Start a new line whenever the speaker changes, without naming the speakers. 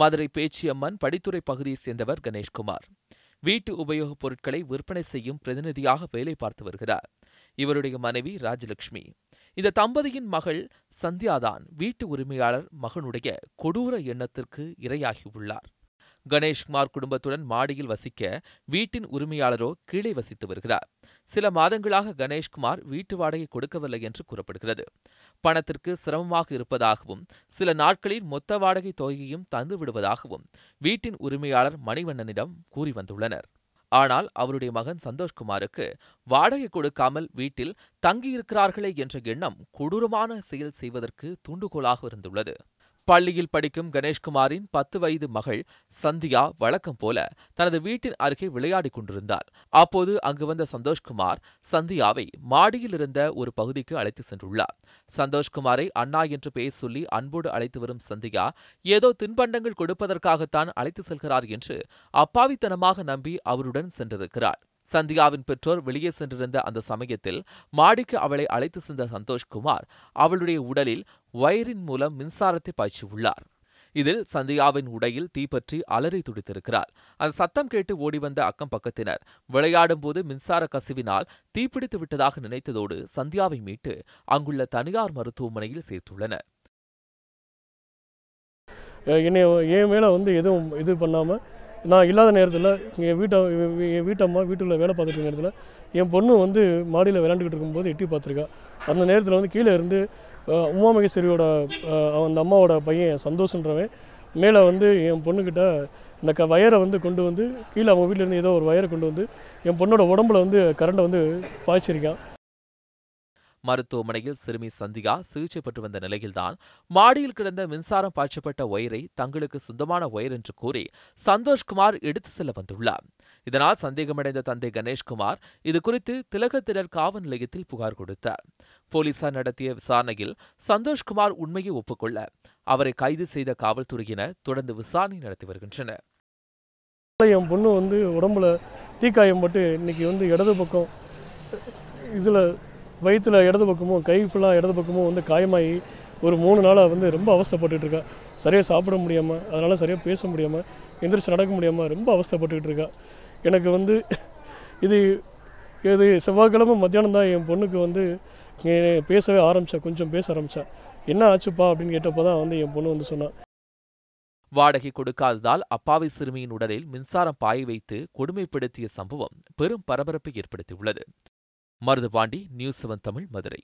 மதுரை பேச்சியம்மன் படித்துறை பகுதியைச் சேர்ந்தவர் கணேஷ்குமார். வீட்டு உபயோகப் பொருட்களை விற்பனை செய்யும் பிரதிநிதியாக வேலை பார்த்து வருகிறார். இவருடைய மனைவி ராஜலட்சுமி. இந்த தம்பதியின் மகள் சந்தியாதான் வீட்டு உரிமையாளர் மகனுடைய கொடூர எண்ணத்திற்கு இரையாகியுள்ளார். கணேஷ்குமார் குடும்பத்துடன் மாடியில் வசிக்க வீட்டின் உரிமையாளரோ கீழே வசித்து வருகிறார். சில மாதங்களாக கணேஷ்குமார் வீட்டு வாடகை கொடுக்கவில்லை என்று கூறப்படுகிறது. பணத்திற்கு சிரமமாக இருப்பதாகவும் சில நாட்களில் மொத்த வாடகை தொகையையும் தந்து விடுவதாகவும் வீட்டின் உரிமையாளர் மணிவண்ணனிடம் கூறி வந்துள்ளனர். ஆனால் அவருடைய மகன் சந்தோஷ்குமாருக்கு வாடகை கொடுக்காமல் வீட்டில் தங்கியிருக்கிறார்களே என்ற எண்ணம் கொடூரமான செயல் செய்வதற்கு தூண்டுகோலாக இருந்துள்ளது. பள்ளியில் படிக்கும் கணேஷ்குமாரின் 10 வயது மகள் சந்தியா வழக்கம் போல தனது வீட்டின் அருகே விளையாடிக் கொண்டிருந்தார். அப்போது அங்கு வந்த சந்தோஷ்குமார் சந்தியாவை மாடியில் இருந்த ஒரு பகுதிக்கு அழைத்து சென்றுள்ளார். சந்தோஷ்குமாரை அண்ணா என்று பெயர் சொல்லி அன்போடு அழைத்து வரும் சந்தியா ஏதோ தின்பண்டங்கள் கொடுப்பதற்காகத்தான் அழைத்து செல்கிறார் என்று அப்பாவித்தனமாக நம்பி அவருடன் சென்றிருக்கிறார். சந்தியாவின் பெற்றோர் வெளியே சென்றிருந்த அந்த சமயத்தில் மாடிக்கு அவளை அழைத்து சென்ற சந்தோஷ்குமார் அவளுடைய உடலில் வயரின் மூலம் மின்சாரத்தை பாய்ச்சியுள்ளார். இதில் சந்தியாவின் உடையில் தீப்பற்றி அலறி துடித்திருக்கிறார். அந்த சத்தம் கேட்டு ஓடிவந்த அக்கம் பக்கத்தினர் விளையாடும் போது மின்சார கசிவினால் தீப்பிடித்து விட்டதாக நினைத்ததோடு சந்தியாவை மீட்டு அங்குள்ள தனியார் மருத்துவமனையில் சேர்த்துள்ளனர்.
என் மேல எதுவும் இது பண்ணாம நான் இல்லாத நேரத்தில் என் வீட்டம்மா வீட்டுக்குள்ள வேலை பார்த்துட்டு இருக்க நேரத்தில் என் பொண்ணு மாடியில் விளையாண்டுக்கிட்டு இருக்கும்போது எட்டி பார்த்துருக்கா. அந்த நேரத்தில் கீழே இருந்து உமாமகேஸ்வரியோட அந்த அம்மாவோட பையன் சந்தோஷன்றவன் மேலே என் பொண்ணுக்கிட்ட இந்த வயரை கொண்டு கீழே அவங்க வீட்டிலேருந்து ஏதோ ஒரு வயரை கொண்டு என் பொண்ணோட உடம்புல கரண்டை பாய்ச்சிருக்கான்.
மருத்துவமனையில் சிறுமி சந்தியா சிகிச்சை பெற்று வந்த நிலையில்தான் மாடியில் கிடந்த மின்சாரம் பாய்ச்சப்பட்ட ஒயரை தங்களுக்கு சொந்தமான ஒயர் என்று கூறி சந்தோஷ்குமார் எடுத்து செல்ல வந்துள்ளார். இதனால் சந்தேகமடைந்த தந்தை கணேஷ்குமார் இதுகுறித்து திலகத்திடல் காவல் நிலையத்தில் புகார் கொடுத்தார். போலீசார் நடத்திய விசாரணையில் சந்தோஷ்குமார் உண்மையை ஒப்புக்கொள்ள அவரை கைது செய்த காவல்துறையினர் தொடர்ந்து விசாரணை நடத்தி வருகின்றனர்.
என் பொண்ணு உடம்புல தீக்காயம் பட்டு இன்னைக்கு இடது பக்கம் இதில் வயிற்றுல இடது பக்கமும் கை ஃபுல்லாக இடது பக்கமும் காயமாகி ஒரு 3 நாளாக ரொம்ப அவஸ்தைப்பட்டுட்டு இருக்கா. சரியாக சாப்பிட முடியாமல், அதனால் சரியாக பேச முடியாமல், எந்திரிச்சு நடக்க முடியாமல் ரொம்ப அவஸ்தைப்பட்டுக்கிட்டு இருக்கா. எனக்கு இது செவ்வாய்க்கிழமை மத்தியானம் தான் என் பொண்ணுக்கு பேசவே ஆரம்பித்தா. கொஞ்சம் பேச ஆரம்பித்தா. என்ன ஆச்சுப்பா அப்படின்னு கேட்டப்போ தான் என் பொண்ணு சொன்னான்.
வாடகை கொடுக்காததால் அப்பாவி சிறுமியின் உடலில் மின்சாரம் பாய வைத்து கொடுமைப்படுத்திய சம்பவம் பெரும் பரபரப்பை ஏற்படுத்தியுள்ளது. மருதுபாண்டி, நியூஸ் 7 தமிழ், மதுரை.